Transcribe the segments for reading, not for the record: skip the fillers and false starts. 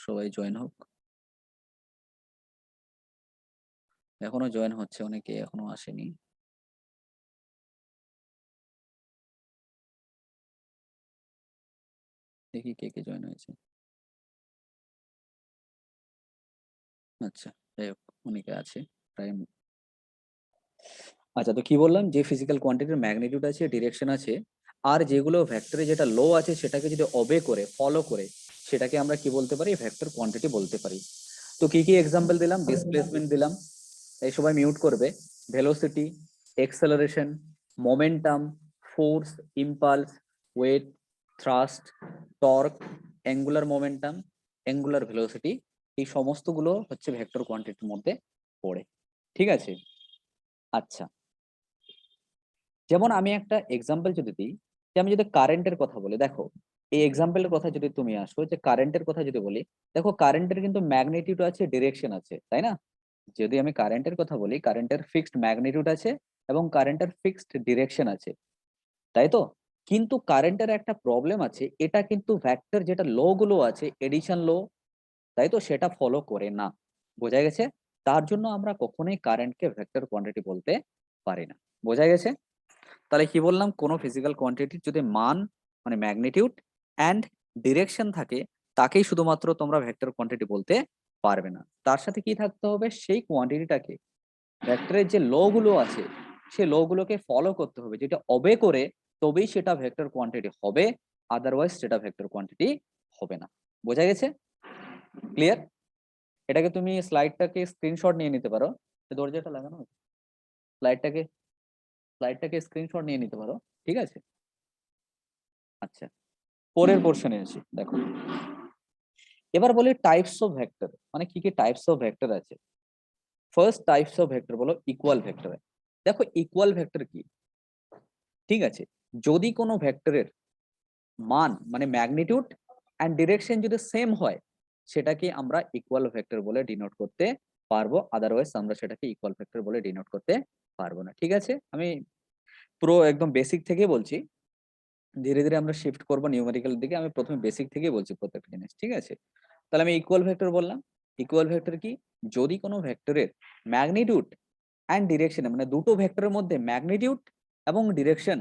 সবাই জয়েন হোক। এখনো জয়েন হচ্ছে, অনেকে এখনো আসেনি। দেখি কে কে জয়েন হয়েছে। আচ্ছা, যাই হোক, অনেকে আছে প্রায়। আচ্ছা, তো কি বললাম, যে ফিজিক্যাল কোয়ান্টিটির ম্যাগনিটিউড আছে, ডিরেকশন আছে, আর যেগুলো ভেক্টরে যেটা লো আছে সেটাকে যদি অবে করে, ফলো করে, সেটাকে আমরা কি বলতে পারি? ভেক্টর কোয়ান্টিটি বলতে পারি। তো কি কি এক্সাম্পল দিলাম? ডিসপ্লেসমেন্ট দিলাম, এই সবাই মিউট করবে। Velocity, acceleration, momentum, force, impulse, weight, thrust, torque, angular momentum, angular velocity, এই সমস্তগুলো হচ্ছে ভেক্টর কোয়ান্টিটির মধ্যে পড়ে। ঠিক আছে? আচ্ছা, যেমন আমি একটা এক্সাম্পল যদি দিই, যে আমি যদি কারেন্টের কথা বলি, দেখো এই এক্সাম্পলের কথা যদি তুমি আসো, যে কারেন্টের কথা যদি বলি, দেখো কারেন্টের কিন্তু ম্যাগনিটিউড আছে, ডিরেকশন আছে, তাই না? যদি আমি কারেন্টের কথা বলি, কারেন্টের ফিক্সড ম্যাগনিটিউড আছে এবং কারেন্টের ফিক্সড ডিরেকশন আছে, তাই তো? কিন্তু কারেন্টের একটা প্রবলেম আছে, এটা কিন্তু ভেক্টর যেটা ল গুলো আছে, এডিশন ল, তাই তো, সেটা ফলো করে না। বোঝা গেছে? তার জন্য আমরা কখনোই কারেন্টকে ভেক্টর কোয়ান্টিটি বলতে পারি না। বোঝা গেছে? তাহলে কি বললাম, কোনো ফিজিক্যাল কোয়ান্টিটির যদি মান, মানে ম্যাগনিটিউড অ্যান্ড ডিরেকশন থাকে, তাকেই শুধুমাত্র তোমরা ভেক্টর কোয়ান্টিটি বলতে পারবে না। তার সাথে কি থাকতে হবে? সেই কোয়ান্টিটিটাকে, ভেক্টরের যে ল গুলো আছে, সেই ল গুলোকে ফলো করতে হবে, যেটা অবে করে তবেই সেটা ভেক্টর কোয়ান্টিটি হবে, আদারওয়াইজ সেটা ভেক্টর কোয়ান্টিটি হবে না। বোঝা গেছে? ক্লিয়ার? এটাকে তুমি স্লাইডটাকে স্ক্রিনশট নিয়ে নিতে পারো। দরজাটা লাগানো আছে, স্লাইডটাকে স্লাইডটাকে স্ক্রিনশট নিয়ে নিতে পারো। ঠিক আছে? আচ্ছা, পরের পোর্শনে আসি। দেখো, এবার বলি টাইপস অফ ভেক্টর, মানে কি কি টাইপস অফ ভেক্টর আছে। ফার্স্ট টাইপস অফ ভেক্টর বলো ইকুয়াল ভেক্টর। দেখো ইকুয়াল ভেক্টর কি? ঠিক আছে, যদি কোনো ভেক্টরের মান, মানে ম্যাগনিটিউড অ্যান্ড ডিরেকশন যদি সেম হয়, সেটাকে আমরা ইকুয়াল ভেক্টর বলে ডিনোট করতে পারবো, আদারওয়াইজ আমরা সেটাকে ইকুয়াল ভেক্টর বলে ডিনোট করতে পারবো না। ঠিক আছে, আমি পুরো একদম বেসিক থেকে বলছি, ধীরে ধীরে আমরা শিফট করবো নিউমেরিক্যাল দিকে। আমি প্রথমে বেসিক থেকেই বলছি প্রত্যেকটা জিনিস। ঠিক আছে, তাহলে আমি ইকুয়াল ভেক্টর বললাম। ইকুয়াল ভেক্টর কি? যদি কোনো ভেক্টরের ম্যাগনিটিউড অ্যান্ড ডিরেকশন, মানে দুটো ভেক্টরের মধ্যে ম্যাগনিটিউড এবং ডিরেকশন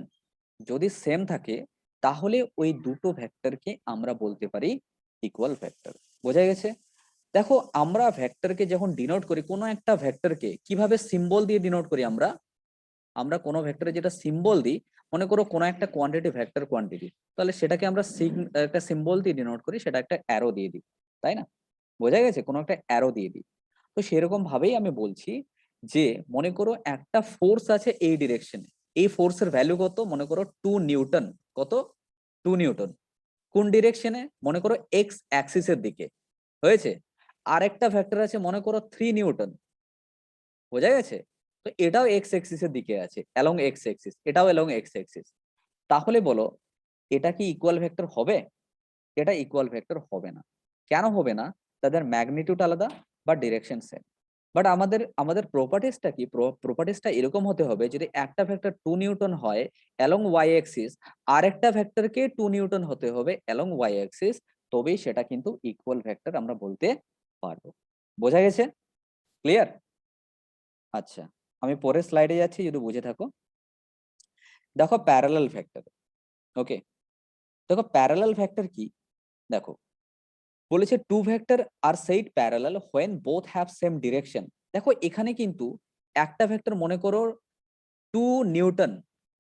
যদি সেম থাকে, তাহলে ওই দুটো ভেক্টরকে আমরা বলতে পারি ইকুয়াল ভেক্টর। বোঝা গেছে? দেখো, আমরা ভেক্টরকে যখন ডিনোট করি, কোনো একটা ভেক্টরকে কিভাবে সিম্বল দিয়ে ডিনোট করি আমরা? আমরা কোনো ভেক্টরে যেটা সিম্বল দিই, মনে করো কোনো একটা কোয়ান্টিটি ভেক্টর কোয়ান্টিটি, তাহলে সেটাকে আমরা একটা সিম্বল দিয়ে ডিনোট করি, সেটা একটা অ্যারো দিয়ে দিই, তাই না? বোঝা গেছে? কোনো একটা অ্যারো দিয়ে দিই। তো সেরকম ভাবেই আমি বলছি যে, মনে করো একটা ফোর্স আছে এই ডিরেকশনে, এই ফোর্সের ভ্যালু কত? মনে করো 2 নিউটন। কত? 2 নিউটন। কোন ডিরেকশনে? মনে করো এক্স অ্যাক্সিসের দিকে। হয়েছে? আরেকটা ভেক্টর আছে মনে করো 3 নিউটন। বোঝা গেছে? তো এটাও এক্স অ্যাক্সিসের দিকে আছে, অ্যালং এক্স অ্যাক্সিস, এটাও অ্যালং এক্স অ্যাক্সিস। তাহলে বলো, এটা কি ইকুয়াল ভেক্টর হবে? এটা ইকুয়াল ভেক্টর হবে না। কেন হবে না? তাদের ম্যাগনিটিউড আলাদা বা ডিরেকশন সেম। বাট আমাদের আমাদের প্রপার্টিসটা কি? প্রপার্টিসটা এরকম হতে হবে, যদি একটা ভেক্টর 2 নিউটন হয় অ্যালং ওয়াই অ্যাক্সিস, আরেকটা ভেক্টরকে 2 নিউটন হতে হবে অ্যালং ওয়াই অ্যাক্সিস, তবেই সেটা কিন্তু ইকুয়াল ভেক্টর আমরা বলতে পারবো। বোঝা গেছে? ক্লিয়ার? আচ্ছা, আমি পরের স্লাইডে যাচ্ছি, যদি বুঝে থাকো। দেখো প্যারালাল ভেক্টর। ওকে, দেখো প্যারালাল ভেক্টর কি। দেখো, বলেছে two vector are said parallel when both have same direction. দেখো এখানে কিন্তু একটা ভেক্টর মনে করো 2 নিউটন,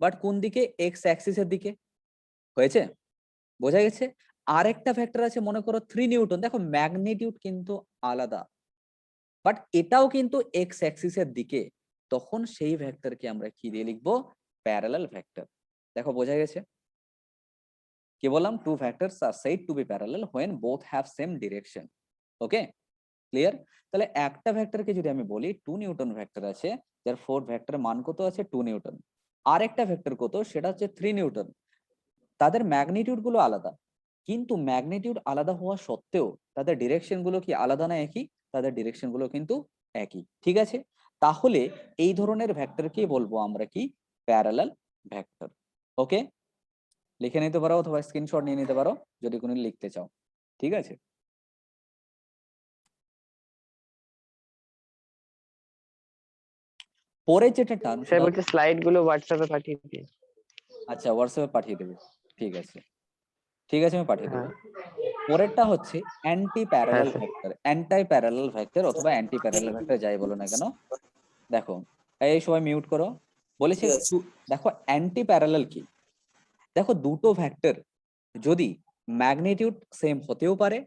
বাট কোন দিকে? এক্স অ্যাক্সিসের দিকে। হয়েছে? বোঝা গেছে? আরেকটা ভেক্টর আছে মনে করো 3 নিউটন, দেখো ম্যাগনিটিউড কিন্তু আলাদা, বাট এটাও কিন্তু এক্স অ্যাক্সিসের দিকে। তখন সেই ভেক্টরকে আমরা কি দিয়ে লিখবো? Parallel vector. দেখো বোঝা গেছে? কি বললাম? Two vectors are said to be parallel when both have same direction. Okay, clear? তাহলে একটা ভেক্টরকে যদি আমি বলি 2 নিউটন ভেক্টর আছে, যার ফোর ভেক্টরের মান কত আছে? 2 নিউটন। আর একটা ভেক্টর কত? সেটা হচ্ছে 3 নিউটন। তাদের ম্যাগনিটিউড গুলো আলাদা, কিন্তু ম্যাগনিটিউড আলাদা হওয়া সত্ত্বেও তাদের ডিরেকশন গুলো কি আলাদা না একই? তাদের ডিরেকশন গুলো কিন্তু একই। ঠিক আছে, তাহলে এই ধরনের ভেক্টরকে বলবো আমরা কি? Parallel vector. ওকে, লিখে নিতে পারো অথবা স্ক্রিনশট নিয়ে নিতে পারো যদি কোনো লিখতে চাও। ঠিক আছে? পরে যেটা টার্ম স্যার বলছে স্লাইড গুলো হোয়াটসঅ্যাপে পাঠিয়ে দিন। আচ্ছা হোয়াটসঅ্যাপে পাঠিয়ে দেবে, ঠিক আছে আমি পাঠিয়ে দেবো। হ্যাঁ পরেরটা হচ্ছে অ্যান্টি হ্যাঁ parallel sir. Vector, anti parallel vector অথবা অ্যান্টি প্যারালাল ভেক্টর যাই বলো না কেন। দেখো এই সবাই মিউট করো। বলেছে দেখো অ্যান্টি প্যারালাল কি, দেখো দুটো ভেক্টর যদি ম্যাগনিটিউড সেম হতেও পারে,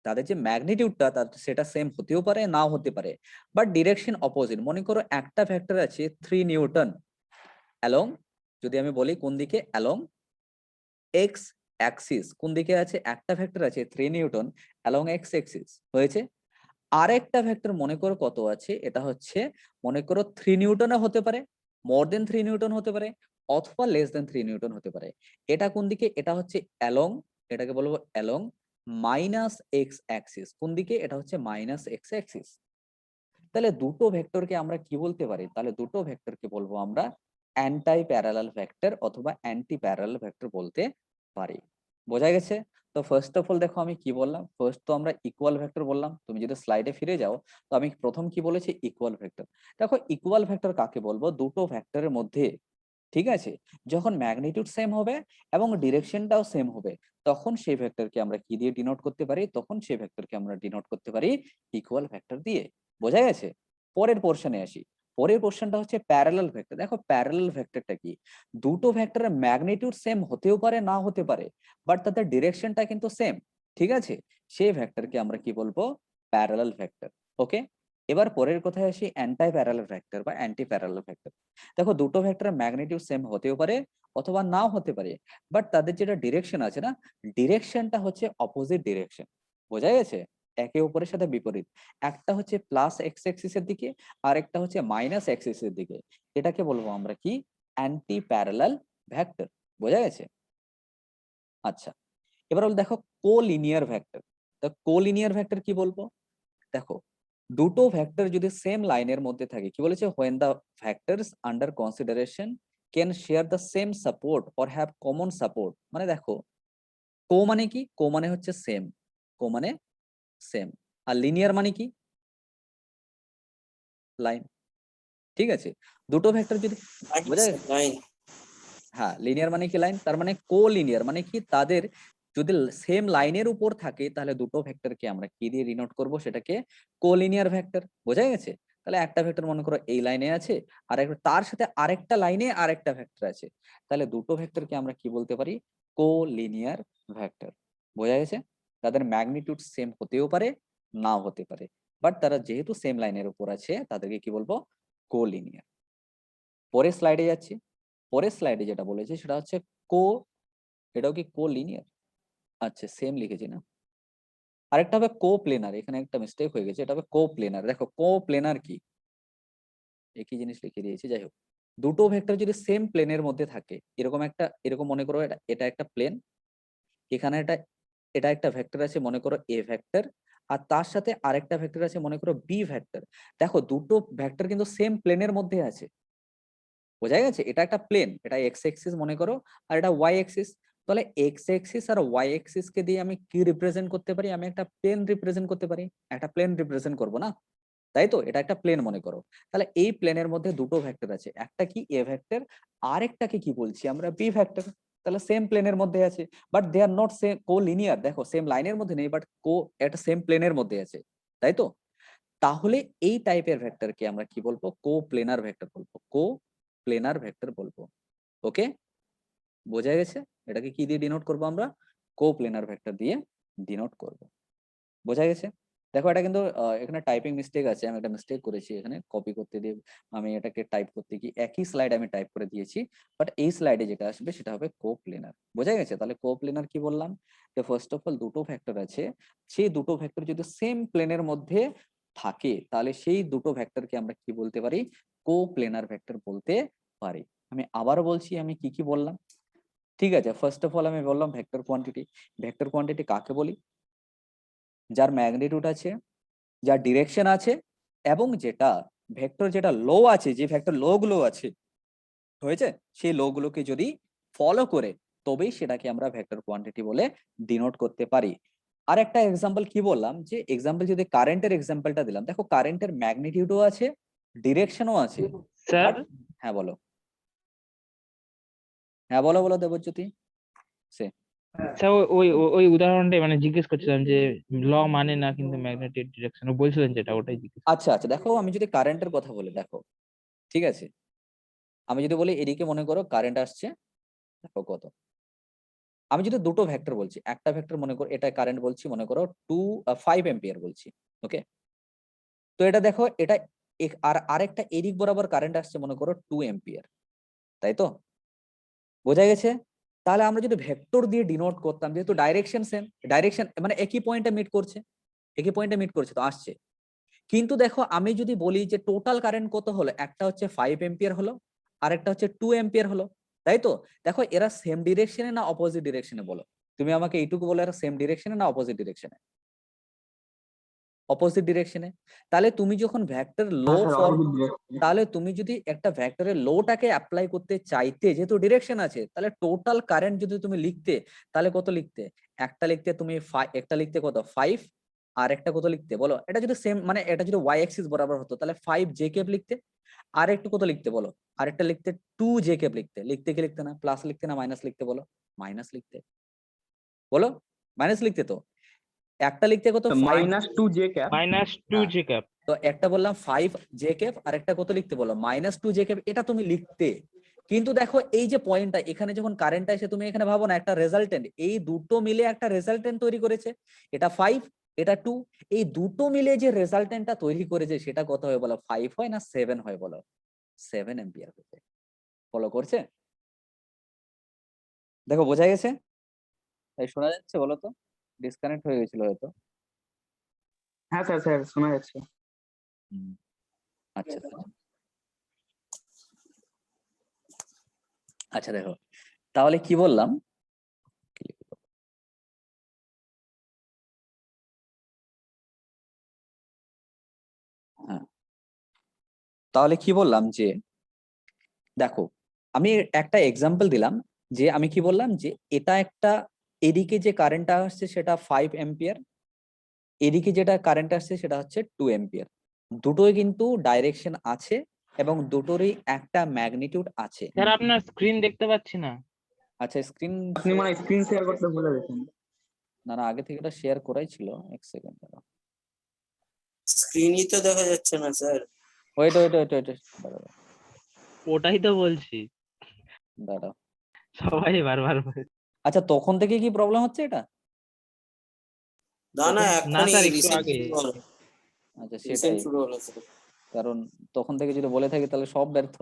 তাদের যে ম্যাগনিটিউডটা সেটা সেম হতেও পারে নাও হতে পারে, বাট ডিরেকশন অপোজিট। মনে করো একটা ভেক্টর আছে 3 নিউটন অ্যালং, যদি আমি বলি কোন দিকে, অ্যালং এক্স অ্যাক্সিস, কোন দিকে আছে, একটা ভেক্টর আছে 3 নিউটন অ্যালং এক্স অ্যাক্সিস হয়েছে। আরেকটা ভেক্টর মনে করো কত আছে, এটা হচ্ছে মনে করো 3 নিউটনে হতে পারে, মোর দেন 3 নিউটন হতে পারে, অথবা লেস দেন 3 নিউটন হতে পারে। এটা কোন দিকে, এটা হচ্ছে অ্যালং, এটাকে বলবো অ্যালং মাইনাস এক্স অ্যাক্সিস, কোন দিকে, এটা হচ্ছে মাইনাস এক্স অ্যাক্সিস। তাহলে দুটো ভেক্টরকে আমরা কি বলতে পারি, তাহলে দুটো ভেক্টরকে বলবো আমরা অ্যান্টাই প্যারালাল ভেক্টর অথবা অ্যান্টি প্যারালাল ভেক্টর বলতে পারি। বোঝা গেছে? তো ফার্স্ট অফ অল দেখো আমি কি বললাম, ফার্স্ট তো আমরা ইকুয়াল ভেক্টর বললাম, তুমি যদি স্লাইডে ফিরে যাও তো আমি প্রথম কি বলেছি, ইকুয়াল ভেক্টর। দেখো ইকুয়াল ভেক্টর কাকে বলবো, দুটো ভেক্টরের মধ্যে, ঠিক আছে, যখন ম্যাগনিটিউড সেম হবে এবং ডিরেকশনটাও সেম হবে, তখন সেই ভেক্টরকে আমরা কি দিয়ে ডিনোট করতে পারি, তখন সেই ভেক্টরকে আমরা ডিনোট করতে পারি ইকুয়াল ভেক্টর দিয়ে। বোঝা গেছে? পরের পোর্শনে আসি। পরের পোর্শনটা হচ্ছে প্যারালাল ভেক্টর। দেখো প্যারালাল ভেক্টরটা কি, দুটো ভেক্টরের ম্যাগনিটিউড সেম হতেও পারে না হতে পারে, বাট তাদের ডিরেকশনটা কিন্তু সেম, ঠিক আছে, সেই ভেক্টরকে আমরা কি বলবো, প্যারালাল ভেক্টর। ওকে, এবার পরের কথায় আসি অ্যান্টাই প্যারালাল ভেক্টর বা অ্যান্টি প্যারালাল ভেক্টর। দেখো দুটো ভেক্টরের ম্যাগনিটিউড সেম হতেও পারে অথবা নাও হতে পারে, বাট তাদের যেটা ডিরেকশন আছে না, ডিরেকশনটা হচ্ছে অপোজিট ডিরেকশন। বোঝা গেছে? একে অপরের সাথে বিপরীত, একটা হচ্ছে প্লাস এক্স অ্যাক্সিসের দিকে আর একটা হচ্ছে মাইনাস অ্যাক্সিসের দিকে। এটাকে বলবো আমরা কি, অ্যান্টি প্যারালাল ভেক্টর। বোঝা গেছে? আচ্ছা, এবার হলো দেখো কোলিনিয়ার ভেক্টর। তো কোলিনিয়ার ভেক্টর কি বলবো, দেখো দুটো ভেক্টর যদি সেম লাইনের মধ্যে থাকে, কি বলেছে, when the vectors under consideration can share the same support or have common support। মানে দেখো কো মানে কি, কো মানে হচ্ছে সেম, কো মানে সেম, আর লিনিয়ার মানে কি, লাইন, ঠিক আছে। দুটো ভেক্টর যদি, বোঝা গেছে? হ্যাঁ, লিনিয়ার মানে কি লাইন, তার মানে কো লিনিয়ার মানে কি, তাদের যদি সেম লাইনের উপর থাকে তাহলে দুটো ভেক্টরকে আমরা কি দিয়ে ডিনোট করব, সেটাকে কোলিনিয়ার ভেক্টর। বোঝা গেছে? তাহলে একটা ভেক্টর মনে করো এই লাইনে আছে, আর তার সাথে আরেকটা লাইনে আরেকটা ভেক্টর আছে, তাহলে দুটো ভেক্টরকে আমরা কি বলতে পারি, কোলিনিয়ার ভেক্টর। বোঝা গেছে? তাদের ম্যাগনিটিউড সেম হতেও পারে নাও হতে পারে, বাট তারা যেহেতু সেম লাইনের উপর আছে তাদেরকে কি বলবো, কোলিনিয়ার। পরের স্লাইডে যাচ্ছি। পরের স্লাইডে যেটা বলেছে সেটা হচ্ছে কো, এটাও কি কো লিনিয়ার, আচ্ছা সেম লিখেছি না, আরেকটা হবে কো প্লেনার, এখানে একটা মিস্টেক হয়ে গেছে, এটা হবে কো প্লেনার। দেখো কো প্লেনার কি, একই জিনিস লিখে দিয়েছি, যাই হোক, দুটো ভেক্টর যদি সেম প্লেনের মধ্যে থাকে, এরকম একটা, এরকম মনে করো এটা এটা একটা প্লেন, এখানে এটা এটা একটা ভেক্টর আছে মনে করো এ ভেক্টর, আর তার সাথে আরেকটা ভেক্টর আছে মনে করো বি ভেক্টর। দেখো দুটো ভেক্টর কিন্তু সেম প্লেনের মধ্যে আছে। বোঝা গেছে? এটা একটা প্লেন, এটা এক্স এক্সিস মনে করো, আর এটা ওয়াই এক্সিস। তাহলে এক্স এক্সিস আর ওয়াই এক্সিস কে দিয়ে আমি কি রিপ্রেজেন্ট করতে পারি, আমি একটা প্লেন রিপ্রেজেন্ট করতে পারি, একটা প্লেন রিপ্রেজেন্ট করব না, তাই তো, এটা একটা প্লেন মনে করো। তাহলে এই প্লেনের মধ্যে দুটো ভেক্টর আছে, একটা কি এ ভেক্টর, আরেকটাকে কি বলছি আমরা, বি ভেক্টর। তাহলে সেম প্লেনের মধ্যে আছে, but they are not same collinear. দেখো সেম লাইনের মধ্যে নেই, বাট কো একটা সেম প্লেনের মধ্যে আছে, তাই তো। তাহলে এই টাইপের ভেক্টরকে আমরা কি বলবো, কো প্লেনার ভেক্টর বলবো, কো প্লেনার ভেক্টর বলবো। ওকে, বোঝা গেছে? এটাকে কি দিয়ে ডিনোট করব আমরা, কো প্লেনার ভেক্টর দিয়ে ডিনোট করব। বোঝা গেছে? দেখো এটা কিন্তু এখানে টাইপিং মিস্টেক আছে, আমি একটা মিস্টেক করেছি এখানে কপি করতে দিয়ে, আমি এটাকে টাইপ করতে গিয়ে একই স্লাইড আমি টাইপ করে দিয়েছি, বাট এই স্লাইডে যেটা আসবে সেটা হবে কো প্লেনার। বোঝা গেছে? তাহলে কো প্লেনার কি বললাম, যে ফার্স্ট অফ অল দুটো ভেক্টর আছে, সেই দুটো ভেক্টর যদি সেম প্লেনের মধ্যে থাকে তাহলে সেই দুটো ভেক্টরকে আমরা কি বলতে পারি, কো প্লেনার ভেক্টর বলতে পারি। আমি আবার বলছি আমি কি কি বললাম, ঠিক আছে। ফার্স্ট অফ অল আমি বললাম ভেক্টর কোয়ান্টিটি। ভেক্টর কোয়ান্টিটি কাকে বলি, যার ম্যাগনিটিউড আছে, যার ডিরেকশন আছে, এবং যেটা ভেক্টর যেটা লো আছে, যে ভেক্টর লো গুলো আছে হয়েছে, সেই লো গুলোকে যদি ফলো করে তবেই সেটাকে আমরা ভেক্টর কোয়ান্টিটি বলে ডিনোট করতে পারি। আর একটা এক্সাম্পল কি বললাম, যে এক্সাম্পল যদি কারেন্টের এক্সাম্পলটা দিলাম, দেখো কারেন্টের ম্যাগনিটিউডও আছে, ডিরেকশনও আছে, স্যার হ্যাঁ বলো, হ্যাঁ বলো বলো দেবজ্যোতি। স্যার ওই ওই ওই উদাহরণটাই মানে জিজ্ঞেস করছিলাম যে ল মানে না কিন্তু ম্যাগনেটিক ডিরেকশন বলছিলেন যেটা ওটাই জিজ্ঞেস। আচ্ছা আচ্ছা, দেখো আমি যদি কারেন্টের কথা বলি, দেখো ঠিক আছে, আমি যদি বলি এদিকে মনে করো কারেন্ট আসছে, দেখো কত, আমি যদি দুটো ভেক্টর বলছি, একটা ভেক্টর মনে করো এটা কারেন্ট বলছি, মনে করো 5 এম্পিয়ার বলছি, ওকে। তো এটা দেখো এটা আর আরেকটা এদিক বরাবর কারেন্ট আসছে মনে করো 2 এম্পিয়ার, তাই তো? বোঝা গেছে? তাহলে আমরা যদি ভেক্টর দিয়ে ডিনোট করতাম, যেহেতু ডাইরেকশন সেম, ডাইরেকশন মানে একই পয়েন্টে মিট করছে, একই পয়েন্টে মিট করছে তো আসছে। কিন্তু দেখো আমি যদি বলি যে টোটাল কারেন্ট কত হলো, একটা হচ্ছে 5 এম্পিয়ার হলো, আর একটা হচ্ছে 2 এম্পিয়ার হলো, তাই তো? দেখো এরা সেম ডিরেকশনে না অপোজিট ডিরেকশনে, বলো তুমি আমাকে এইটুকু বলো, এরা সেম ডিরেকশনে না অপোজিট ডিরেকশনে? অপোজিট ডিরেকশনে। তাহলে তুমি যখন ভেক্টর লো ফর্ম, তাহলে তুমি যদি একটা ভেক্টরের লোটাকে অ্যাপ্লাই করতে চাইতে, যেহেতু ডিরেকশন আছে, তাহলে টোটাল কারেন্ট যদি তুমি লিখতে, তাহলে কত লিখতে? একটা লিখতে তুমি একটা লিখতে কত 5, আর একটা কত লিখতে বলো, এটা যদি সেম মানে এটা যদি ওয়াই অ্যাক্সিস বরাবর হতো তাহলে 5 জে কেপ লিখতে, আর একটু কত লিখতে বলো, আরেকটা লিখতে 2 জে কেপ লিখতে, লিখতে কি লিখতে না প্লাস লিখতে না মাইনাস লিখতে, বলো মাইনাস লিখতে, বলো মাইনাস লিখতে। তো একটা লিখতে কত 5 -2 j cap -2 j cap। তো একটা বললাম 5 জে কেপ, আর একটা কত লিখতে বলো -2 জে কেপ, এটা তুমি লিখতে। কিন্তু দেখো এই যে পয়েন্টটা এখানে যখন কারেন্টটা এসে, তুমি এখানে ভাবো না একটা রেজাল্টেন্ট, এই দুটো মিলে একটা রেজাল্টেন্ট তৈরি করেছে, এটা 5 এটা 2, এই দুটো মিলে যে রেজাল্টেন্টটা তৈরি করেছে সেটা কত হয় বলো, 5 হয় না 7 হয় বলো? 7 এম্পিয়ার হচ্ছে। ফলো করছে? দেখো বোঝা গেছে? তাই শোনা যাচ্ছে বলো তো? ডিসকানেক্ট হয়ে গেছিল হয়তো। হ্যাঁ স্যার স্যার শোনা যাচ্ছে। আচ্ছা আচ্ছা আচ্ছা, দেখো তাহলে কি বললাম, হ্যাঁ তাহলে কি বললাম যে দেখো আমি একটা এক্সাম্পল দিলাম, যে আমি কি বললাম যে এটা একটা, এদিকে যে কারেন্টটা আসছে সেটা 5 এম্পিয়ার, এদিকে যেটা কারেন্ট আসছে সেটা হচ্ছে 2 এম্পিয়ার, দুটোই কিন্তু ডাইরেকশন আছে এবং দুটোরই একটা ম্যাগনিটিউড আছে। স্যার আপনার স্ক্রিন দেখতে পাচ্ছি না। আচ্ছা স্ক্রিন, আপনি মানে স্ক্রিন শেয়ার করতে ভুলে গেছেন। না না আগে থেকে এটা শেয়ার করাই ছিল, এক সেকেন্ড দাঁড়াও, স্ক্রিনই তো দেখা যাচ্ছে না sir. Wait wait wait wait, দাঁড়াও ওটাই তো বলছি, দাঁড়াও। সবাই বারবার বলে। আচ্ছা তখন থেকে কি প্রবলেম হচ্ছে এটা? না না না এখনই স্যার একটু রিসেন্ট আগে। শুরু হলো, আচ্ছা রিসেন্ট সেটাই, শুরু হলো স্যার। কারণ তখন থেকে যদি বলে থাকি তাহলে সব ব্যর্থ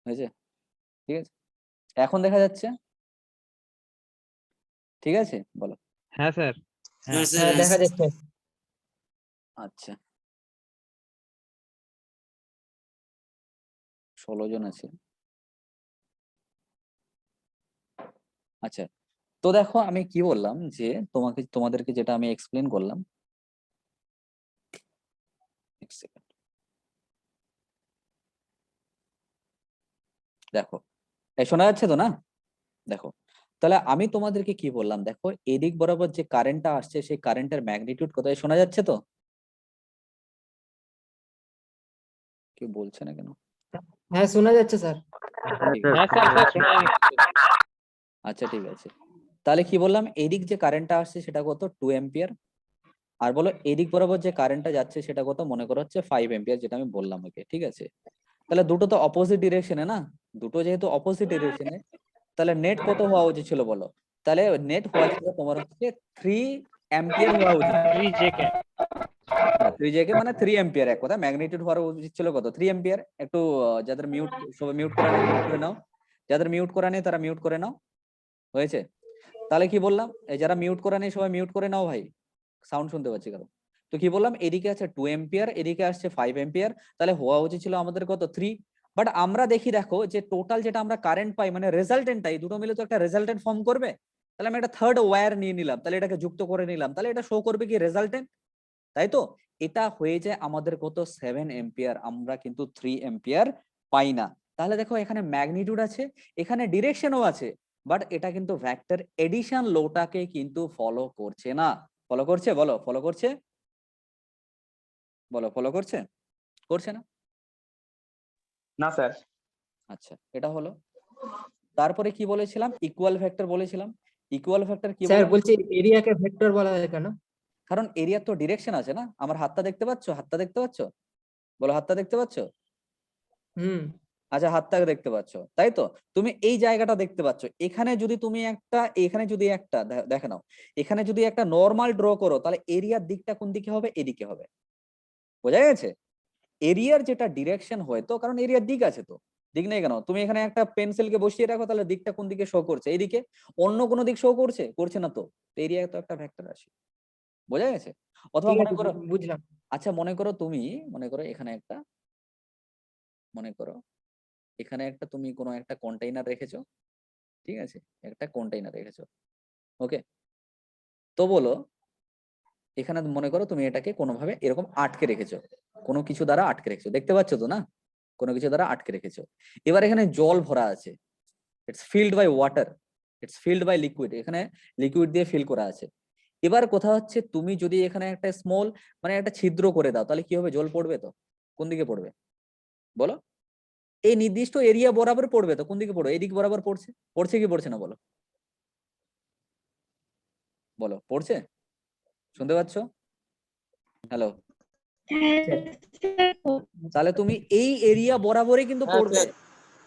হয়েছে। ঠিক আছে, এখন দেখা যাচ্ছে? ঠিক আছে বলো। হ্যাঁ স্যার। হ্যাঁ হ্যাঁ স্যার হ্যাঁ দেখা যাচ্ছে। আচ্ছা 16 জন আছে। আচ্ছা তো দেখো আমি কি বললাম যে তোমাদেরকে যেটা আমি এক্সপ্লেন করলাম, এক সেকেন্ড, দেখো এই শোনা যাচ্ছে তো না? দেখো তাহলে আমি তোমাদেরকে কি বললাম, দেখো এদিক বরাবর যে কারেন্টটা আসছে সেই কারেন্টের ম্যাগনিটিউড কত, শোনা যাচ্ছে তো? কেউ বলছে না কেন? হ্যাঁ শোনা যাচ্ছে স্যার। ঠিক হ্যাঁ আছে, স্যার স্যার শোনা যাচ্ছে। আচ্ছা ঠিক আছে, তাহলে কি বললাম, এদিক যে কারেন্টটা আসছে সেটা কত 2 এম্পিয়ার, আর বলো এদিক বরাবর যে কারেন্টটা যাচ্ছে সেটা কত, মনে করো হচ্ছে 5 এম্পিয়ার, যেটা আমি বললাম ওকে, ঠিক আছে। তাহলে দুটো তো অপোজিট ডিরেকশনে না, দুটো যেহেতু অপোজিট ডিরেকশনে, তাহলে নেট কত হওয়া উচিত ছিল বলো? তাহলে নেট হওয়া ছিল তোমার হচ্ছে 3 এম্পিয়ার হওয়া উচিত। 3 j cap। 3 জেকে মানে 3 এম্পিয়ার, এক কথা ম্যাগনিটিউড হওয়ার উচিত ছিল কত, 3 এম্পিয়ার। একটু যাদের মিউট, সবাই মিউট করা নেই মিউট করে নাও, যাদের মিউট করা নেই তারা মিউট করে নাও, হয়েছে? তাহলে কি বললাম, এই যারা মিউট করা নেই সবাই মিউট করে নাও ভাই, সাউন্ড শুনতে পাচ্ছি কারণ। তো কি বললাম, এদিকে আছে 2 এম্পিয়ার, এদিকে আসছে 5 এম্পিয়ার, তাহলে হওয়া উচিত ছিল আমাদের কত 3। বাট আমরা দেখি দেখো যে টোটাল যেটা আমরা কারেন্ট পাই মানে রেজাল্টেন্টটাই, দুটো মিলে তো একটা রেজাল্টেন্ট ফর্ম করবে। তাহলে আমি একটা থার্ড ওয়্যার নিয়ে নিলাম, তাহলে এটাকে যুক্ত করে নিলাম, তাহলে এটা শো করবে কি রেজাল্টেন্ট, তাই তো? এটা হয়ে যায় আমাদের কত 7 এম্পিয়ার, আমরা কিন্তু 3 এম্পিয়ার পাই না। তাহলে দেখো এখানে ম্যাগনিটিউড আছে, এখানে ডিরেকশনও আছে, বাট এটা কিন্তু ভেক্টর এডিশন লোটাকে কিন্তু ফলো করছে না। ফলো করছে? বলো ফলো করছে, বলো ফলো করছে? করছে না? না স্যার। আচ্ছা, এটা হলো। তারপরে কি বলেছিলাম? ইকুয়াল ভেক্টর বলেছিলাম। ইকুয়াল ভেক্টর কি স্যার বললাম? বলছি এরিয়াকে ভেক্টর বলা হয় কেন? কারণ এরিয়ার তো ডিরেকশন আছে না। আমার হাতটা দেখতে পাচ্ছ? হাতটা দেখতে পাচ্ছ? বলো, হাতটা দেখতে পাচ্ছ? হুম আচ্ছা, হাতটা দেখতে পাচ্ছ, তাই তো? তুমি এই জায়গাটা দেখতে পাচ্ছ। এখানে যদি তুমি একটা, এখানে যদি একটা দেখে নাও, এখানে যদি একটা নর্মাল ড্র করো, তাহলে এরিয়ার দিকটা কোন দিকে হবে? এদিকে হবে। বোঝা গেছে? এরিয়ার যেটা ডিরেকশন হয় তো, কারণ এরিয়ার দিক আছে তো, দিক নেই কেন? তুমি এখানে একটা পেন্সিলকে বসিয়ে রাখো, তাহলে দিকটা কোন দিকে শো করছে? এইদিকে। অন্য কোনো দিক শো করছে? করছে না তো। এরিয়া তো একটা ভেক্টর রাশি। বোঝা গেছে? অথবা ঠিক মনে আছে, করো, বুঝলাম। আচ্ছা মনে করো তুমি, মনে করো এখানে একটা, মনে করো এখানে একটা তুমি কোনো একটা কন্টেইনার রেখেছো, ঠিক আছে? একটা কন্টেইনার রেখেছো, ওকে? তো বলো, এখানে মনে করো তুমি এটাকে কোনোভাবে এরকম আটকে রেখেছো, কোনো কিছু দ্বারা আটকে রেখেছো, দেখতে পাচ্ছ তো না? কোনো কিছু দ্বারা আটকে রেখেছো। এবার এখানে জল ভরা আছে, it's filled by water, it's filled by liquid, এখানে লিকুইড দিয়ে ফিল করা আছে। এবার কথা হচ্ছে, তুমি যদি এখানে একটা স্মল মানে একটা ছিদ্র করে দাও, তাহলে কি হবে? জল পড়বে তো। কোন দিকে পড়বে বলো? এই নির্দিষ্ট এরিয়া বরাবর পড়বে তো। কোন দিকে পড়বে? এই দিক বরাবর পড়ছে। পড়ছে কি পড়ছে না বলো? বলো, পড়ছে? শুনতে পাচ্ছ? হ্যালো? তাহলে তুমি এই এরিয়া বরাবরই কিন্তু হ্যাঁ পড়বে। স্যার।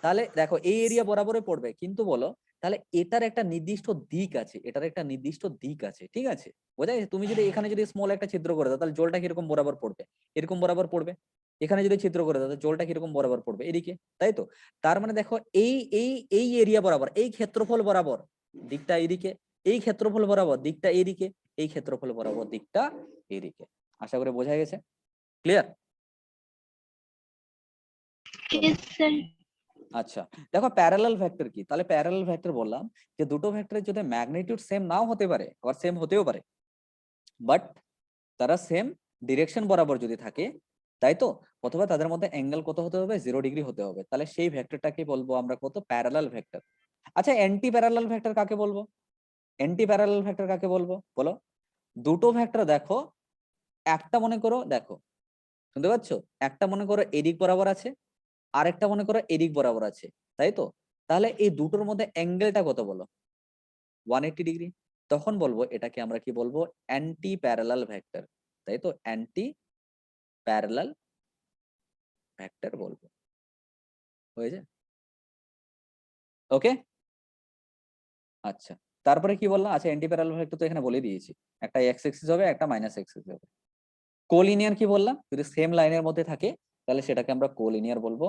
তাহলে দেখো, এই এরিয়া বরাবরই পড়বে, কিন্তু বলো তাহলে এটার একটা নির্দিষ্ট দিক আছে, এটার একটা নির্দিষ্ট দিক আছে, ঠিক আছে? বোঝা গেছে? তুমি যদি এখানে যদি স্মল একটা ছিদ্র করে দাও, তাহলে জলটা কিরকম বরাবর পড়বে? এরকম বরাবর পড়বে। এখানে যদি ছিদ্র করে দাও, তাহলে জলটা কিরকম বরাবর পড়বে? এদিকে, তাই তো? তার মানে দেখো, এই এই এই এরিয়া বরাবর, এই ক্ষেত্রফল বরাবর দিকটা এইদিকে, এই ক্ষেত্রফল বরাবর দিকটা এইদিকে, এই ক্ষেত্রফল বরাবর দিকটা এইদিকে। আশা করি বোঝা গেছে? ক্লিয়ার? আচ্ছা, দেখো প্যারালাল ভেক্টর কি? তাহলে প্যারালাল ভেক্টর বললাম যে দুটো ভেক্টরের যদি ম্যাগনিটিউড সেম নাও হতে পারে, আবার সেম হতেও পারে, বাট তারা সেম ডিরেকশন বরাবর যদি থাকে, তাই তো? অথবা তাদের মধ্যে অ্যাঙ্গেল কত হতে হবে? 0 ডিগ্রি হতে হবে, তাহলে সেই ভেক্টরটাকে বলবো আমরা কত? Parallel vector. আচ্ছা, অ্যান্টি প্যারালাল ভেক্টর কাকে বলবো? অ্যান্টি প্যারালাল ভেক্টর কাকে বলবো বলো? দুটো ভেক্টর দেখো, একটা মনে করো, দেখো শুনতে পাচ্ছ? একটা মনে করো এদিক বরাবর আছে, আরেকটা মনে করো এদিক বরাবর আছে, তাই তো? তাহলে এই দুটোর মধ্যে অ্যাঙ্গেলটা কত বলো? 180 ডিগ্রি। তখন বলবো এটাকে আমরা কি বলবো? অ্যান্টি প্যারালাল ভেক্টর, তাই তো? অ্যান্টি প্যারালাল ভেক্টর বলবো। হয়েছে? ওকে, আচ্ছা। তারপরে কি বললাম? আচ্ছা, অ্যান্টি প্যারালাল ভেক্টর তো এখানে বলে দিয়েছি, একটা এক্স এক্সিস হবে, একটা মাইনাস এক্সিস হবে। কোলিনিয়ার কি বললাম? যদি সেম লাইনের মধ্যে থাকে, তাহলে সেটাকে আমরা কোলিনিয়ার বলবো।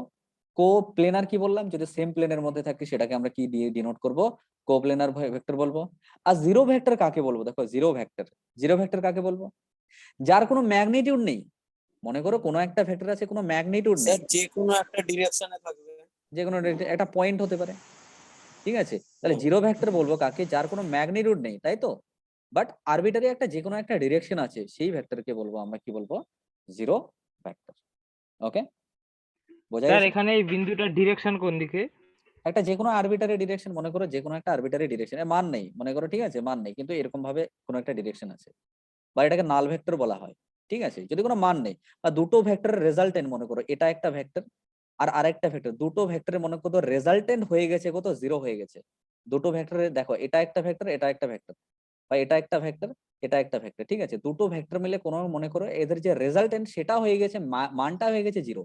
কো প্লেনার কি বললাম? যদি সেম প্লেনের মধ্যে থাকে, সেটাকে আমরা কি দিয়ে ডিনোট করব? কোপ্লেনার ভেক্টর বলবো। আর জিরো ভেক্টর কাকে বলবো? দেখো, জিরো ভেক্টর, জিরো ভেক্টর কাকে বলবো? যার কোনো ম্যাগনিটিউড নেই। মনে করো কোনো একটা ভেক্টর আছে, কোনো ম্যাগনিটিউড নেই, স্যার যে কোনো একটা ডিরেকশনে থাকবে। যে কোনো একটা পয়েন্ট হতে পারে, ঠিক আছে? তাহলে জিরো ভেক্টর বলবো কাকে? যার কোনো ম্যাগনিটিউড নেই, তাই তো? বাট আরবিটারি একটা যে কোনো একটা ডিরেকশন আছে, সেই ভেক্টরকে বলবো আমরা কি বলবো? Zero vector. ওকে, বোঝা স্যার গেছে? এখানে এই বিন্দুটার ডিরেকশন কোন দিকে? একটা যে কোনো আরবিটারি ডিরেকশন, মনে করো যে কোনো একটা আরবিটারি ডিরেকশন, মান নেই মনে করো, ঠিক আছে? মান নেই, কিন্তু এরকম ভাবে কোনো একটা ডিরেকশন আছে, বা এটাকে নাল ভেক্টর বলা হয়, ঠিক আছে? যদি কোনো মান নেই, বা দুটো ভেক্টরের রেজাল্টেন্ট, মনে করো এটা একটা ভেক্টর আর আরেকটা ভেক্টর, দুটো ভেক্টরের মনে করো রেজাল্টেন্ট হয়ে গেছে কত? 0 হয়ে গেছে। দুটো ভেক্টরের দেখো, এটা একটা ভেক্টর, এটা একটা ভেক্টর, বা এটা একটা ভেক্টর, এটা একটা ভেক্টর, ঠিক আছে? দুটো ভেক্টর মিলে কোনো মনে করো এদের যে রেজাল্টেন্ট সেটা হয়ে গেছে, মানটা হয়ে গেছে 0,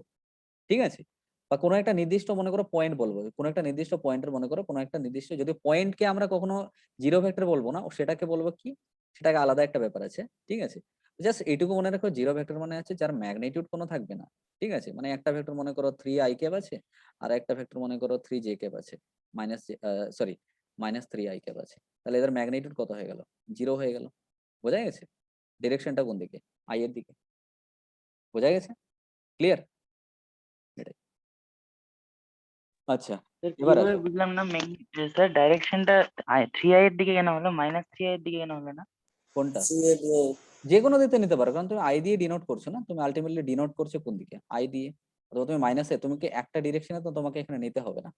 ঠিক আছে? বা কোনো একটা নির্দিষ্ট মনে করো পয়েন্ট বলবো, কোনো একটা নির্দিষ্ট পয়েন্টের মনে করো কোনো একটা নির্দিষ্ট যদি পয়েন্টকে আমরা কখনো জিরো ভেক্টর বলবো না, সেটাকে বলবো কি? সেটাকে আলাদা একটা ব্যাপার আছে, ঠিক আছে? জাস্ট এইটুকু মনে রাখো, জিরো ভেক্টর মানে আছে যার ম্যাগনিটিউড কোনো থাকবে না, ঠিক আছে? মানে একটা ভেক্টর মনে করো 3i ক্যাপ আছে, আর একটা ভেক্টর মনে করো 3j ক্যাপ আছে, সরি -3i ক্যাপ আছে, তাহলে এদের ম্যাগনিটিউড কত হয়ে গেল? 0 হয়ে গেল। বোঝা গেছে? ডিরেকশনটা কোন দিকে? আই এর দিকে। বোঝা গেছে? ক্লিয়ার? এটাই। আচ্ছা, স্যার এবার কিভাবে আসো। বুঝলাম না স্যার ডাইরেকশনটা 3i এর দিকে কেন হলো, -3i এর দিকে কেন হলো না? কোনটা? সি এ দিয়ে যে কোনো দিতে নিতে পারো, কারণ তুমি আই দিয়ে ডিনোট করছো না, তুমি আলটিমেটলি ডিনোট করছো কোন দিকে? আই দিয়ে। অথবা তুমি মাইনাসে, তুমি কি একটা ডিরেকশনে তো তোমাকে এখানে নিতে হবে না।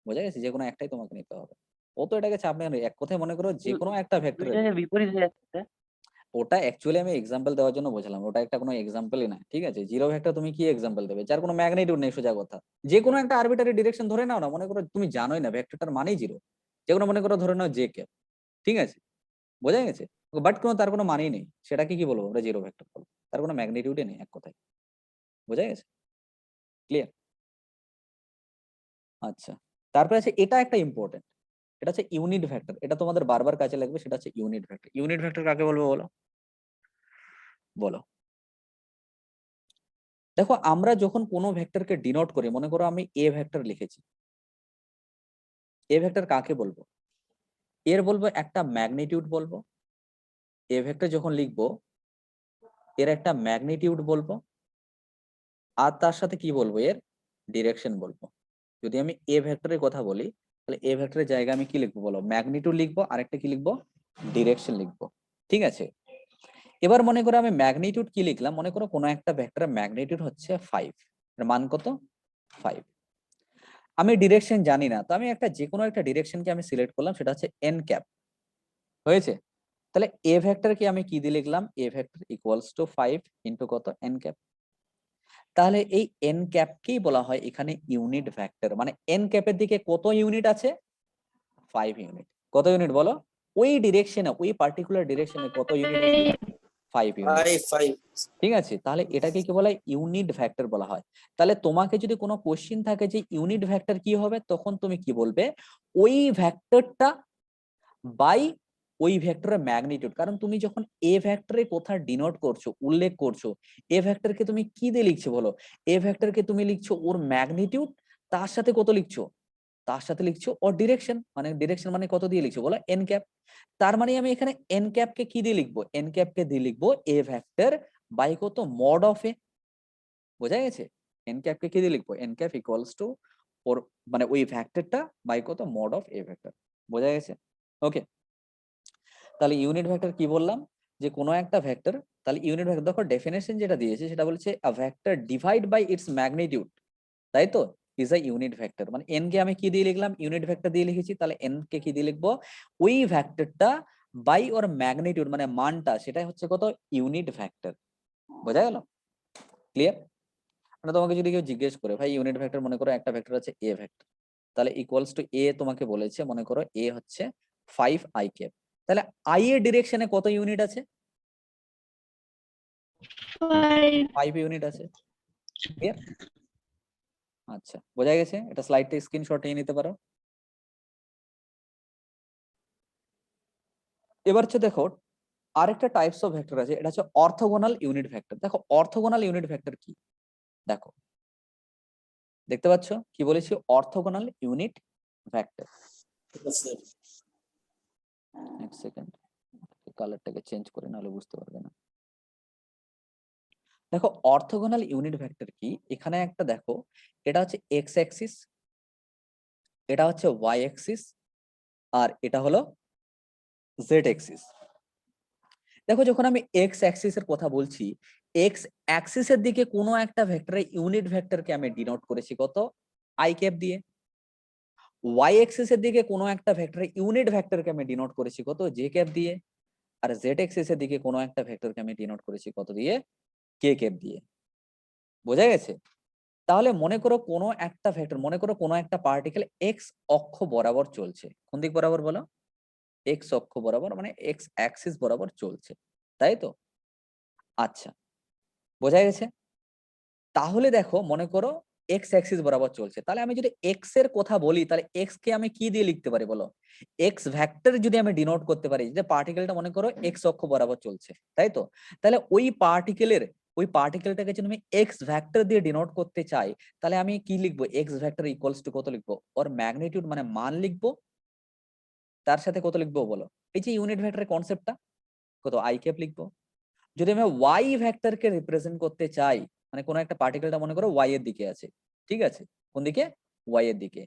বোঝা গেছে? যে কোনো একটাই তোমাকে নিতে হবে। ও তো এটাকে চাপ নেই, এক কথায় মনে করো যে কোনো একটা ভেক্টরের। দুইটাকে বিপরীত হয়ে যাচ্ছে স্যার। ওটা অ্যাকচুয়ালি আমি এক্সাম্পল দেওয়ার জন্য বোঝালাম, ওটা একটা কোনো এক্সাম্পলই না, ঠিক আছে? জিরো ভেক্টর তুমি কি এক্সাম্পল দেবে যার কোনো ম্যাগনিটিউড নেই, সোজা কথা। যে কোনো একটা আরবিটারি ডিরেকশন ধরে নাও না, মনে করো তুমি জানোই না ভেক্টরটার মানেই জিরো, যে কোনো মনে করো ধরে নাও জে কে, ঠিক আছে, বোঝা গেছে? বাট কোনো তার কোনো মানেই নেই, সেটাকে কি বলবো আমরা? জিরো ভেক্টর বলবো, তার কোনো ম্যাগনিটিউডই নেই এক কথায়, বোঝা গেছে? ক্লিয়ার? আচ্ছা, তারপরে আছে এটা একটা ইম্পর্টেন্ট, এটা হচ্ছে ইউনিট ভেক্টর, এটা তোমাদের বারবার কাজে লাগবে, সেটা হচ্ছে ইউনিট ভেক্টর। ইউনিট ভেক্টর কাকে বলবো বলো? বলো। দেখো আমরা যখন কোনো ভেক্টরকে ডিনোট করি, মনে করো আমি এ ভেক্টর লিখেছি, এ ভেক্টর কাকে বলবো? এর বলবো একটা ম্যাগনিটিউড বলবো, এ ভেক্টর যখন লিখবো এর একটা ম্যাগনিটিউড বলবো, আর তার সাথে কি বলবো? এর ডিরেকশন বলবো। যদি আমি এ ভেক্টরের কথা বলি, তাহলে এ ভেক্টরের জায়গায় আমি কি লিখবো বলো? ম্যাগনিটিউড লিখবো, আর একটা কি লিখবো? ডিরেকশন লিখবো, ঠিক আছে? এবার মনে করো আমি ম্যাগনিটিউড কি লিখলাম, মনে করো কোনো একটা ভেক্টরের ম্যাগনিটিউড হচ্ছে 5, এর মান কত? 5। আমি ডিরেকশন জানি না, তো আমি একটা যে কোনো একটা ডিরেকশনকে আমি সিলেক্ট করলাম, সেটা হচ্ছে এন ক্যাপ, হয়েছে? তাহলে এ ভেক্টরকে আমি কি দিয়ে লিখলাম? A vector equals to 5 into কত? N cap. তাহলে এই এন ক্যাপকেই বলা হয় এখানে ইউনিট ভেক্টর, মানে এন ক্যাপের দিকে কত ইউনিট আছে? 5 ইউনিট। কত ইউনিট বলো? ওই ডিরেকশনে, ওই পার্টিকুলার ডিরেকশনে কত ইউনিট আছে? 5 ইউনিট। 5 ঠিক আছে, তাহলে এটাকে কি বলা হয়? ইউনিট ভেক্টর বলা হয়। তাহলে তোমাকে যদি কোনো কোশ্চিন থাকে যে ইউনিট ভেক্টর কি হবে, তখন তুমি কি বলবে? ওই ভেক্টরটা বাই ওই ভেক্টরের ম্যাগনিটিউড। কারণ তুমি যখন এ ভেক্টরে কোথা ডিনোট করছো, উল্লেখ করছো, এ ভেক্টরকে তুমি কি দিয়ে লিখছো বলো? এ ভেক্টরকে তুমি লিখছো ওর ম্যাগনিটিউড, তার সাথে কত লিখছো? তার সাথে লিখছো ওর ডিরেকশন, মানে ডিরেকশন মানে কত দিয়ে লিখছো বলো? N cap. তার মানে আমি এখানে এন ক্যাপকে কি দিয়ে লিখবো? এন ক্যাপকে দিয়ে লিখবো এ ভেক্টর বাই কত? মড অফ এ। বোঝা গেছে? এন ক্যাপকে কি দিয়ে লিখবো? এন ক্যাপ ইকুয়ালস টু ওর মানে ওই ভেক্টরটা বাই কত? Mod of A vector. বোঝা গেছে? ওকে, তাহলে ইউনিট ভেক্টর কি বললাম? যে কোনো একটা ভেক্টর, তাহলে ইউনিট ভেক্টর দেখো ডেফিনেশন যেটা দিয়েছে সেটা বলছে a vector divide by its magnitude, তাই তো, ইজ আ ইউনিট ভেক্টর। মানে এন কে আমি কি দিয়ে লিখলাম? ইউনিট ভেক্টর দিয়ে লিখেছি, তাহলে এন কে কি দিয়ে লিখবো? ওই ভেক্টরটা বাই ওর ম্যাগনিটিউড মানে মানটা, সেটাই হচ্ছে কত? Unit vector. বোঝা গেল? ক্লিয়ার? মানে তোমাকে যদি কেউ জিজ্ঞেস করে ভাই ইউনিট ভেক্টর, মনে করো একটা ভেক্টর আছে এ ভেক্টর, তাহলে ইকুয়ালস টু এ তোমাকে বলেছে, মনে করো এ হচ্ছে 5 আই ক্যাপ, তাহলে আই এর ডিরেকশনে কত ইউনিট আছে? 5 ইউনিট আছে। ক্লিয়ার? আচ্ছা, বোঝা গেছে? এটা স্লাইডটা স্ক্রিনশট নিয়ে নিতে পারো। এবার হচ্ছে দেখো আরেকটা টাইপস অফ ভেক্টর আছে, এটা হচ্ছে অর্থোগোনাল ইউনিট ভেক্টর। দেখো অর্থোগোনাল ইউনিট ভেক্টর কি? দেখো দেখতে পাচ্ছ কি বলেছি? Orthogonal unit vector. স্যার। এক সেকেন্ড, কালারটাকে চেঞ্জ করে, নাহলে বুঝতে পারবে না। দেখো অর্থোগোনাল ইউনিট ভেক্টর কি? এখানে একটা দেখো, এটা হচ্ছে এক্স অ্যাক্সিস, এটা হচ্ছে ওয়াই অ্যাক্সিস, আর এটা হলো জেড অ্যাক্সিস। দেখো যখন আমি এক্স অ্যাক্সিস এর কথা বলছি, এক্স অ্যাক্সিস এর দিকে কোনো একটা ভেক্টরের ইউনিট ভেক্টরকে আমি ডিনোট করেছি কত? আই ক্যাপ দিয়ে। ওয়াই অ্যাক্সিস এর দিকে কোনো একটা ভেক্টরের ইউনিট ভেক্টরকে আমি ডিনোট করেছি কত? জে ক্যাপ দিয়ে। আর জেড অ্যাক্সিস এর দিকে কোনো একটা ভেক্টরকে আমি ডিনোট করেছি কত দিয়ে? কে ক্যাপ দিয়ে। বোঝা গেছে? তাহলে মনে করো কোনো একটা ভেক্টর, মনে করো কোনো একটা পার্টিকেল এক্স অক্ষ বরাবর চলছে। কোন দিক বরাবর বলো? এক্স অক্ষ বরাবর, মানে এক্স অ্যাক্সিস বরাবর চলছে, তাই তো? আচ্ছা, বোঝা গেছে? তাহলে দেখো মনে করো এক্স অ্যাক্সিস বরাবর চলছে, তাহলে আমি যদি এক্স এর কথা বলি, তাহলে এক্স কে আমি কি দিয়ে লিখতে পারি বলো? এক্স ভেক্টর যদি আমি ডিনোট করতে পারি, যে পার্টিকেলটা মনে করো এক্স অক্ষ বরাবর চলছে, তাই তো? তাহলে ওই পার্টিকেলটাকে যদি আমি এক্স ভেক্টর দিয়ে ডিনোট করতে চাই, তাহলে আমি কি লিখবো? এক্স ভেক্টর ইকুয়ালস টু কত লিখবো? ওর ম্যাগনিটিউড মানে মান লিখবো, তার সাথে কত লিখবো বলো? এই যে ইউনিট ভেক্টরের কনসেপ্টটা, কত? আই ক্যাপ লিখবো। যদি আমি ওয়াই ভেক্টরকে রিপ্রেজেন্ট করতে চাই, মানে কোনো একটা পার্টিকেলটা মনে করো ওয়াই এর দিকে আছে, ঠিক আছে? কোন দিকে? ওয়াই এর দিকে।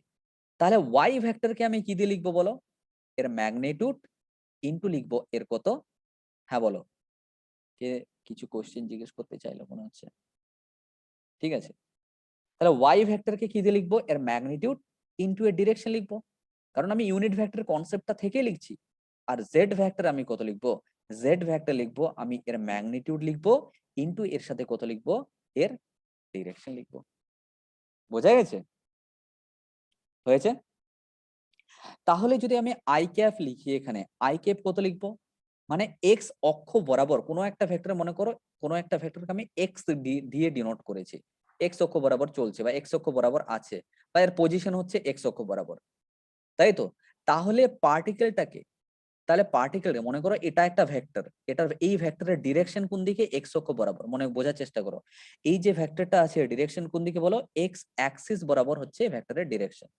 তাহলে ওয়াই ভেক্টরকে আমি কি দিয়ে লিখবো বলো? এর ম্যাগনিটিউড ইনটু লিখবো এর কত? হ্যাঁ বলো, কে কিছু কোশ্চেন জিজ্ঞেস করতে চাইলো মনে হচ্ছে। ঠিক আছে, তাহলে ওয়াই ভেক্টরকে কি দিয়ে লিখবো? এর ম্যাগনিটিউড ইনটু এর ডিরেকশন লিখবো, কারণ আমি ইউনিট ভেক্টর কনসেপ্টটা থেকে লিখছি। আর জেড ভেক্টর আমি কত লিখবো? জেড ভেক্টর লিখবো, আমি এর ম্যাগনিটিউড লিখবো, ইনটু এর সাথে কত লিখবো, এর ডিরেকশন লিখবো। বোঝা গেছে? হয়েছে? তাহলে যদি আমি আই ক্যাপ লিখি, এখানে আই ক্যাপ কত লিখবো, মানে এক্স অক্ষ বরাবর কোনো একটা ভেক্টর, মনে করো কোনো একটা ভেক্টরকে আমি এক্স দিয়ে ডিনোট করেছি, এক্স অক্ষ বরাবর চলছে বা এক্স অক্ষ বরাবর আছে, বা এর পজিশন হচ্ছে এক্স অক্ষ বরাবর, তাই তো? তাহলে পার্টিকেলটাকে, তাহলে পার্টিকেলকে মনে করো এটা একটা ভেক্টর, এটার এই ভেক্টরের ডিরেকশন কোন দিকে, এক্স অক্ষ বরাবর, মনে বোঝার চেষ্টা করো। এই যে ভেক্টরটা আছে ডিরেকশন কোন দিকে বলো, এক্স অ্যাক্সিস বরাবর হচ্ছে ভেক্টরের ডিরেকশন।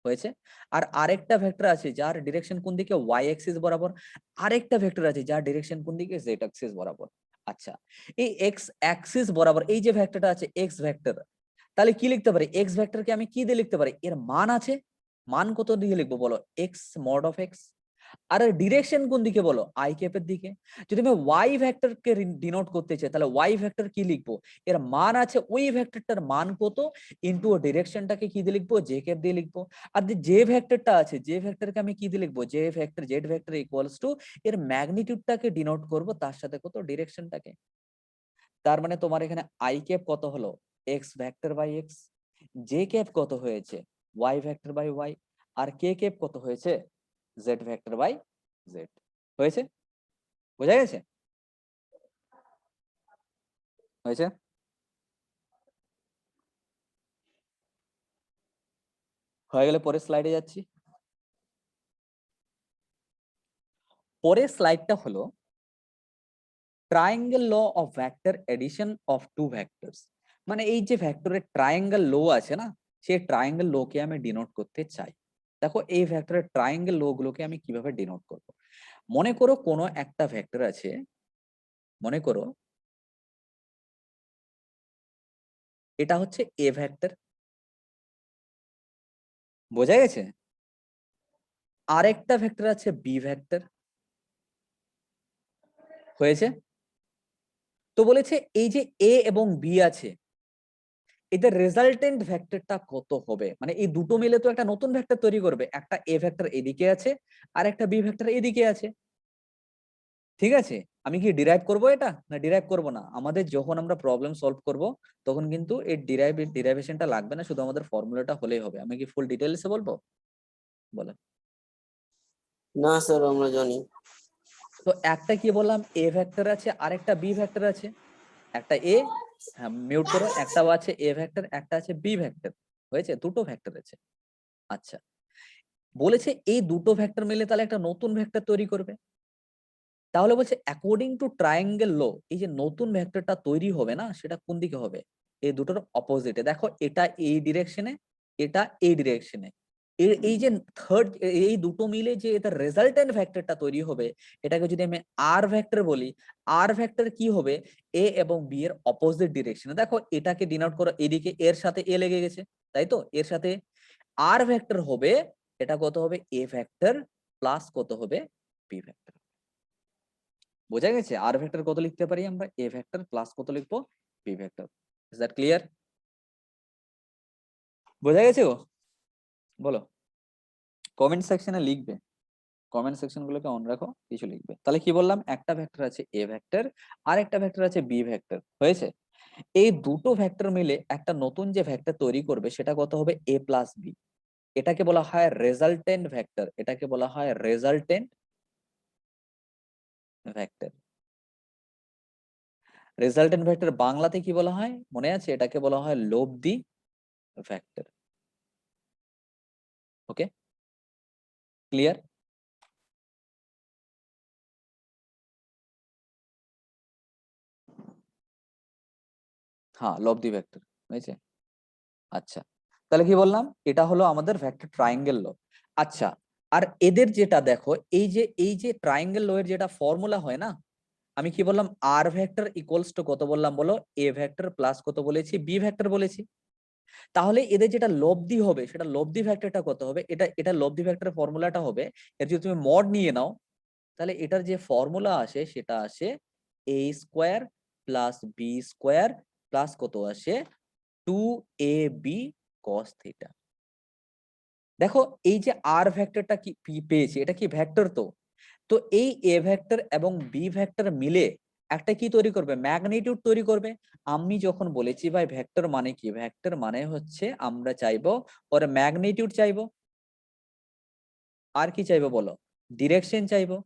হয়েছে? আর আরেকটা ভেক্টর আছে যার ডিরেকশন কোন দিকে, ওয়াই অ্যাক্সিস বরাবর, আরেকটা ভেক্টর আছে যার ডিরেকশন কোন দিকে, জেড অ্যাক্সিস বরাবর। আচ্ছা, এই এক্স অ্যাক্সিস বরাবর এই যে ভেক্টরটা আছে এক্স ভেক্টর, তাহলে কি লিখতে পারি, এক্স ভেক্টরকে আমি কি দিয়ে লিখতে পারি, এর মান আছে, মান কত দিয়ে লিখবো বলো, এক্স মড অফ এক্স। আর ডিরেকশন কোন দিকে বলো, আই ক্যাপের দিকে। যদি আমি ওয়াই ভেক্টরকে ডিনোট করতে চাই, তাহলে ওয়াই ভেক্টর কি লিখবো, এর মান আছে, ওই ভেক্টরটার মান কত, ইনটু ডিরেকশনটাকে কি দিয়ে লিখবো, জে ক্যাপ দিয়ে লিখবো। আর যে ভেক্টরটা আছে, যে ভেক্টরকে আমি কি দিয়ে লিখবো, যে vector, Z vector equals two এর ম্যাগনিটিউডটাকে ডিনোট করব, তার সাথে কত, ডিরেকশনটাকে। তার মানে তোমার এখানে আই ক্যাপ কত হলো, X vector by X, J cap কত হয়েছে, ওয়াই ভেক্টর বাই ওয়াই, আর কে ক্যাপ কত হয়েছে, জেড ভেক্টর বাই জেড। হয়েছে? বোঝা গেছে? হয়েছে? হয়ে গেলে পরের স্লাইডে যাচ্ছি। পরের স্লাইডটা হলো triangle law of vector addition of two vectors. মানে এই যে ভেক্টরের ট্রায়াঙ্গেল ল আছে না, সেই ট্রায়াঙ্গেল ল কে আমি ডিনোট করতে চাই। দেখো এই ভেক্টরের ট্রায়াঙ্গেল ল গুলোকে আমি কিভাবে ডিনোট করব। মনে করো কোনো একটা ভেক্টর আছে, মনে করো এটা হচ্ছে এ ভেক্টর, বোঝা গেছে? আরেকটা ভেক্টর আছে বি ভেক্টর। হয়েছে? তো বলেছে এই যে এ এবং বি আছে, এদের রেজাল্টেন্ট ভেক্টরটা কত হবে, মানে এই দুটো মিলে তো একটা নতুন ভেক্টর তৈরি করবে, একটা এ ভেক্টর এদিকে আছে আর একটা বি ভেক্টর এদিকে আছে। ঠিক আছে, আমি কি ডিরাইভ করব এটা, না ডিরাইভ করব না? আমাদের যখন আমরা প্রবলেম সলভ করব তখন কিন্তু এই ডিরাইভেশনটা লাগবে না, শুধু আমাদের ফর্মুলাটা হলেই হবে। আমি কি ফুল ডিটেইলসে বলবো? বলো। না স্যার আমরা জানি। তো একটা কি বললাম, এ ভেক্টর আছে আর একটা বি ভেক্টর আছে, একটা এ, হ্যাঁ মিউট করো, একটাও আছে এ ভেক্টর, একটা আছে বি ভেক্টর। হয়েছে? দুটো ভেক্টর আছে। আচ্ছা, বলেছে এই দুটো ভেক্টর মিলে তাহলে একটা নতুন ভেক্টর তৈরি করবে। তাহলে বলছে অ্যাকর্ডিং টু ট্রায়াঙ্গেল ল, এই যে নতুন ভেক্টরটা তৈরি হবে না, সেটা কোন দিকে হবে, এই দুটোর অপোজিটে। দেখো এটা এই ডিরেকশনে, এটা এই ডিরেকশনে, এই যে থার্ড, এই দুটো মিলে যে এটা রেজাল্টেন্ট ভেক্টরটা তৈরি হবে, এটাকে যদি আমি আর ভেক্টর বলি, আর ভেক্টর কি হবে, এ এবং বি এর অপোজিট ডিরেকশনে। দেখো এটাকে ডিনোট করো, এদিকে এর সাথে এ লেগে গেছে, তাই তো? এর সাথে আর ভেক্টর হবে, এটা কত হবে, এ ভেক্টর প্লাস কত হবে, বি ভেক্টর। বোঝা গেছে? আর ভেক্টর কত লিখতে পারি আমরা, এ ভেক্টর প্লাস কত লিখবো, b vector. Is that clear? বোঝা গেছে গো? বলো, কমেন্ট সেকশনে লিখবে, কমেন্ট সেকশন গুলোকে অন রাখো, কিছু লিখবে। তাহলে কি বললাম, একটা ভেক্টর আছে এ ভেক্টর আর একটা ভেক্টর আছে বি ভেক্টর। হয়েছে? এই দুটো ভেক্টর মিলে একটা নতুন যে ভেক্টর তৈরি করবে, সেটা কত হবে, এ প্লাস বি। এটাকে বলা হয় রেজাল্টেন্ট ভেক্টর, এটাকে বলা হয় রেজাল্টেন্ট ভেক্টর। রেজাল্টেন্ট ভেক্টর বাংলাতে কি বলা হয় মনে আছে? এটাকে বলা হয় লব্ধি ভেক্টর। ওকে, ক্লিয়ার? হ্যাঁ, লব্ধি ভেক্টর। হয়েছে? আচ্ছা, তাহলে কি বললাম, এটা হলো আমাদের ভেক্টর ট্রায়াঙ্গেল ল। আচ্ছা, আর এদের যেটা দেখো, এই যে ট্রায়াঙ্গেল ল এর যেটা ফর্মুলা হয় না, আমি কি বললাম, আর ভেক্টর ইকুয়ালস টু কত বললাম বলো, এ ভেক্টর প্লাস কত বলেছি, বি ভেক্টর বলেছি। তাহলে এদের যেটা লব্ধি হবে, সেটা লব্ধি ভেক্টরটা কত হবে, এটা লব্ধি ভেক্টরের ফর্মুলাটা হবে, এর যদি তুমি মড নিয়ে নাও, তাহলে এটার যে ফর্মুলা আসে সেটা আসে a square plus b square plus কত আসে, 2ab cos থিটা। দেখো এই যে আর ভেক্টরটা কি পেয়েছি, এটা কি ভেক্টর তো, তো এই এ ভেক্টর এবং বি ভেক্টর মিলে একটা কি তৈরি করবে, ম্যাগনিটিউড তৈরি করবে। আমি যখন বলেছি ভাই ভেক্টর মানে কি, ভেক্টর মানে হচ্ছে আমরা চাইবো ওর ম্যাগনিটিউড চাইবো, আর কি চাইবো বলো, ডিরেকশন চাইবো।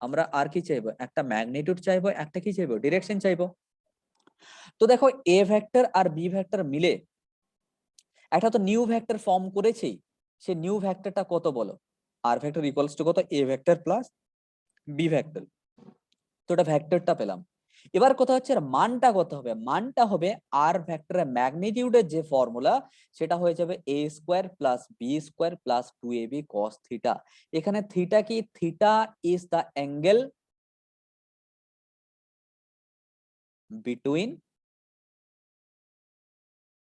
আমরা আর কি চাইবো, একটা ম্যাগনিটিউড চাইবো, একটা কি চাইবো, ডিরেকশন চাইবো। তো দেখো এ ভেক্টর আর বি ভেক্টর মিলে একটা তো নিউ ভেক্টর ফর্ম করেছি। সে নিউ ভেক্টরটা কত বলো, আর ভেক্টর ইকুয়ালস টু কত, a vector plus b vector. তো এটা ভেক্টরটা পেলাম। এবার কথা হচ্ছে এর মানটা কত হবে, মানটা হবে আর ভেক্টরের ম্যাগনিটিউডের যে ফর্মুলা সেটা হয়ে যাবে a square plus b square plus 2ab cos theta. এখানে থিটা কি, theta is the angle between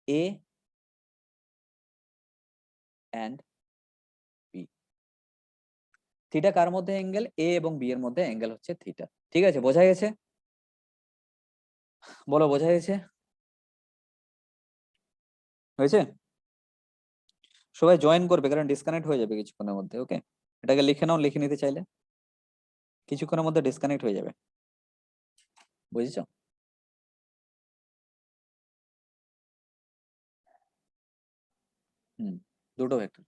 a and b. Theta কার মধ্যে অ্যাঙ্গেল, এ এবং বি এর মধ্যে অ্যাঙ্গেল হচ্ছে থিটা। ঠিক আছে, বোঝা গেছে? বলো বোঝা গেছে? হয়েছে? সবাই জয়েন করবে কারণ ডিসকানেক্ট হয়ে যাবে কিছুক্ষণের মধ্যে। ওকে, এটাকে লিখে নাও, লিখে নিতে চাইলে কিছুক্ষণের মধ্যে ডিসকানেক্ট হয়ে যাবে। বুঝেছো? দুটো ভেক্টর।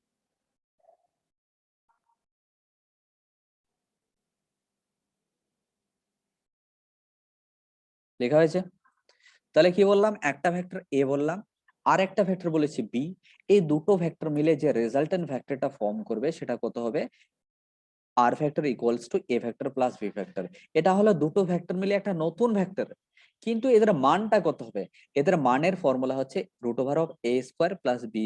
লেখা হয়েছে? তাহলে কি বললাম, একটা ভেক্টর এ বললাম, আর একটা ভেক্টর বলেছি বি। এই দুটো ভেক্টর মিলে যে রেজাল্টেন্ট ভেক্টরটা ফর্ম করবে সেটা কত হবে, আর vector equals to a vector plus b vector. এটা হলো দুটো ভেক্টর মিলে একটা নতুন ভেক্টর। কিন্তু এদের মানটা কত হবে, এদের মানের ফর্মুলা হচ্ছে √a² + b²